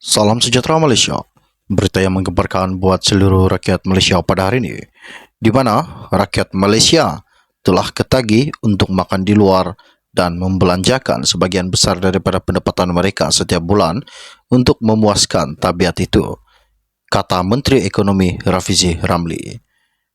Salam sejahtera Malaysia. Berita yang menggemparkan buat seluruh rakyat Malaysia pada hari ini, di mana rakyat Malaysia telah ketagih untuk makan di luar dan membelanjakan sebagian besar daripada pendapatan mereka setiap bulan untuk memuaskan tabiat itu, kata Menteri Ekonomi Rafizi Ramli.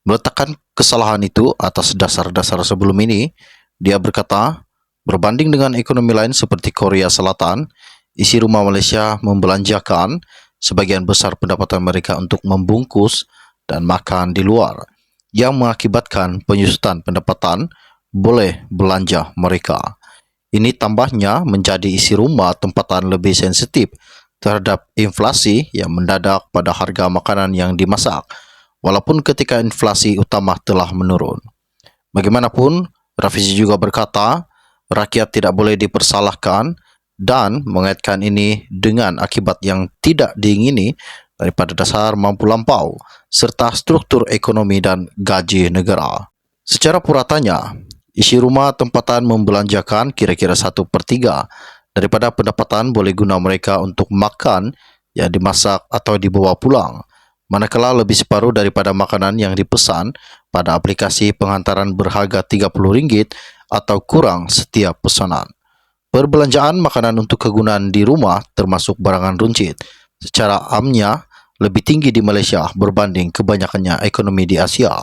Meletakkan kesalahan itu atas dasar-dasar sebelum ini, dia berkata, berbanding dengan ekonomi lain seperti Korea Selatan, isi rumah Malaysia membelanjakan sebagian besar pendapatan mereka untuk membungkus dan makan di luar, yang mengakibatkan penyusutan pendapatan boleh belanja mereka. Ini tambahnya menjadi isi rumah tempatan lebih sensitif terhadap inflasi yang mendadak pada harga makanan yang dimasak, walaupun ketika inflasi utama telah menurun. Bagaimanapun, Rafizi juga berkata, rakyat tidak boleh dipersalahkan dan mengaitkan ini dengan akibat yang tidak diingini daripada dasar mampu lampau serta struktur ekonomi dan gaji negara. Secara puratanya, isi rumah tempatan membelanjakan kira-kira 1/3 daripada pendapatan boleh guna mereka untuk makan yang dimasak atau dibawa pulang, manakala lebih separuh daripada makanan yang dipesan pada aplikasi penghantaran berharga RM30 atau kurang setiap pesanan. Perbelanjaan makanan untuk kegunaan di rumah termasuk barangan runcit secara amnya lebih tinggi di Malaysia berbanding kebanyakannya ekonomi di Asia.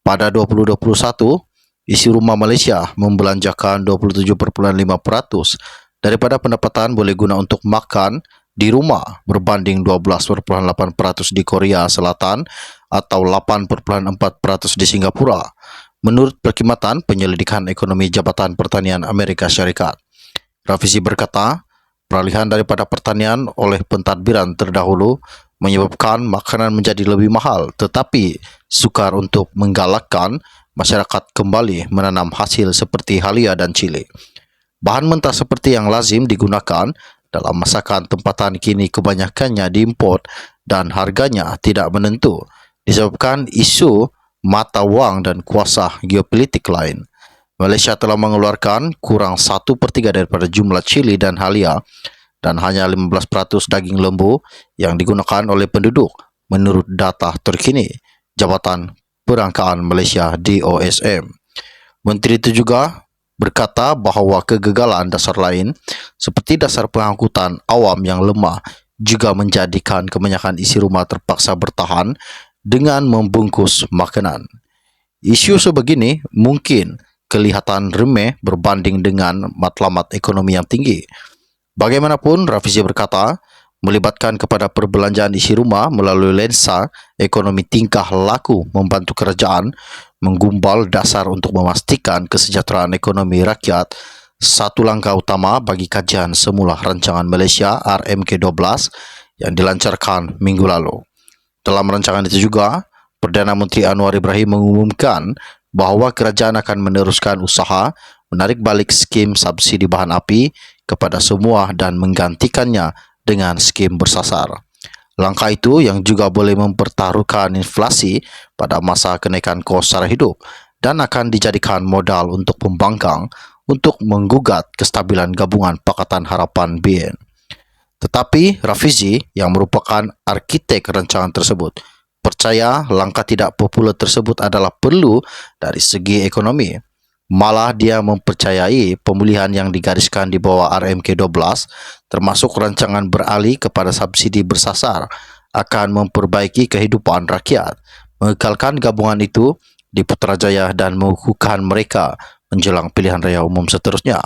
Pada 2021, isi rumah Malaysia membelanjakan 27.5% daripada pendapatan boleh guna untuk makan di rumah berbanding 12.8% di Korea Selatan atau 8.4% di Singapura, menurut Perkhidmatan Penyelidikan Ekonomi Jabatan Pertanian Amerika Syarikat. Rafizi berkata, peralihan daripada pertanian oleh pentadbiran terdahulu menyebabkan makanan menjadi lebih mahal, tetapi sukar untuk menggalakkan masyarakat kembali menanam hasil seperti halia dan cili. Bahan mentah seperti yang lazim digunakan dalam masakan tempatan kini kebanyakannya diimport dan harganya tidak menentu disebabkan isu mata wang dan kuasa geopolitik lain. Malaysia telah mengeluarkan kurang 1/3 daripada jumlah cili dan halia dan hanya 15% daging lembu yang digunakan oleh penduduk menurut data terkini Jabatan Perangkaan Malaysia DOSM. Menteri itu juga berkata bahawa kegagalan dasar lain seperti dasar pengangkutan awam yang lemah juga menjadikan kebanyakan isi rumah terpaksa bertahan dengan membungkus makanan. Isu sebegini mungkin kelihatan remeh berbanding dengan matlamat ekonomi yang tinggi. Bagaimanapun, Rafizi berkata, melibatkan kepada perbelanjaan isi rumah melalui lensa ekonomi tingkah laku membantu kerajaan menggumbal dasar untuk memastikan kesejahteraan ekonomi rakyat, satu langkah utama bagi kajian semula rancangan Malaysia RMK12 yang dilancarkan minggu lalu. Dalam rancangan itu juga, Perdana Menteri Anwar Ibrahim mengumumkan bahawa kerajaan akan meneruskan usaha menarik balik skim subsidi bahan api kepada semua dan menggantikannya dengan skim bersasar. Langkah itu yang juga boleh mempertaruhkan inflasi pada masa kenaikan kos sara hidup dan akan dijadikan modal untuk pembangkang untuk menggugat kestabilan gabungan Pakatan Harapan BN. Tetapi Rafizi yang merupakan arkitek rancangan tersebut percaya langkah tidak popular tersebut adalah perlu dari segi ekonomi. Malah dia mempercayai pemulihan yang digariskan di bawah RMK12 termasuk rancangan beralih kepada subsidi bersasar akan memperbaiki kehidupan rakyat, mengekalkan gabungan itu di Putrajaya dan mengukuhkan mereka menjelang pilihan raya umum seterusnya.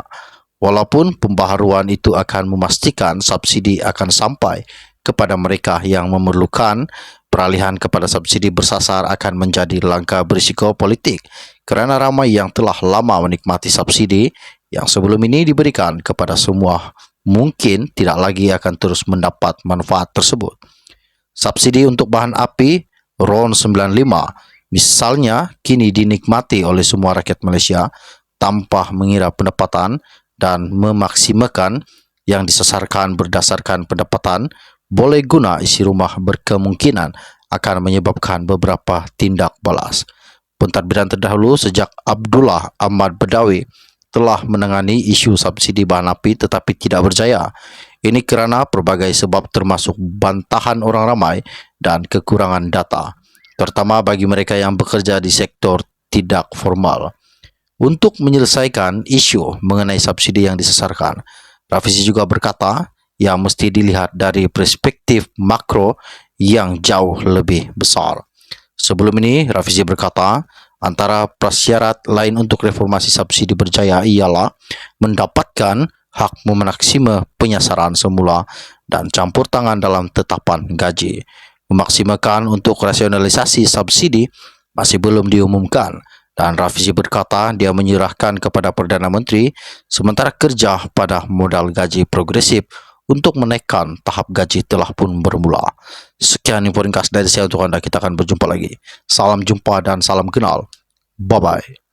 Walaupun pembaharuan itu akan memastikan subsidi akan sampai kepada mereka yang memerlukan, peralihan kepada subsidi bersasar akan menjadi langkah berisiko politik kerana ramai yang telah lama menikmati subsidi yang sebelum ini diberikan kepada semua mungkin tidak lagi akan terus mendapat manfaat tersebut. Subsidi untuk bahan api RON 95 misalnya kini dinikmati oleh semua rakyat Malaysia tanpa mengira pendapatan dan memaksimalkan yang disasarkan berdasarkan pendapatan boleh guna isi rumah berkemungkinan akan menyebabkan beberapa tindak balas. Pentadbiran terdahulu sejak Abdullah Ahmad Badawi telah menangani isu subsidi bahan api tetapi tidak berjaya. Ini kerana pelbagai sebab termasuk bantahan orang ramai dan kekurangan data, terutama bagi mereka yang bekerja di sektor tidak formal. Untuk menyelesaikan isu mengenai subsidi yang disasarkan, Rafizi juga berkata yang mesti dilihat dari perspektif makro yang jauh lebih besar. Sebelum ini, Rafizi berkata, antara prasyarat lain untuk reformasi subsidi berjaya ialah mendapatkan hak memaksima penyasaran semula dan campur tangan dalam tetapan gaji. Memaksimalkan untuk rasionalisasi subsidi masih belum diumumkan, dan Rafizi berkata dia menyerahkan kepada Perdana Menteri sementara kerja pada modal gaji progresif untuk menaikkan tahap gaji telah pun bermula. Sekian info ringkas dari saya untuk anda. Kita akan berjumpa lagi. Salam jumpa dan salam kenal. Bye-bye.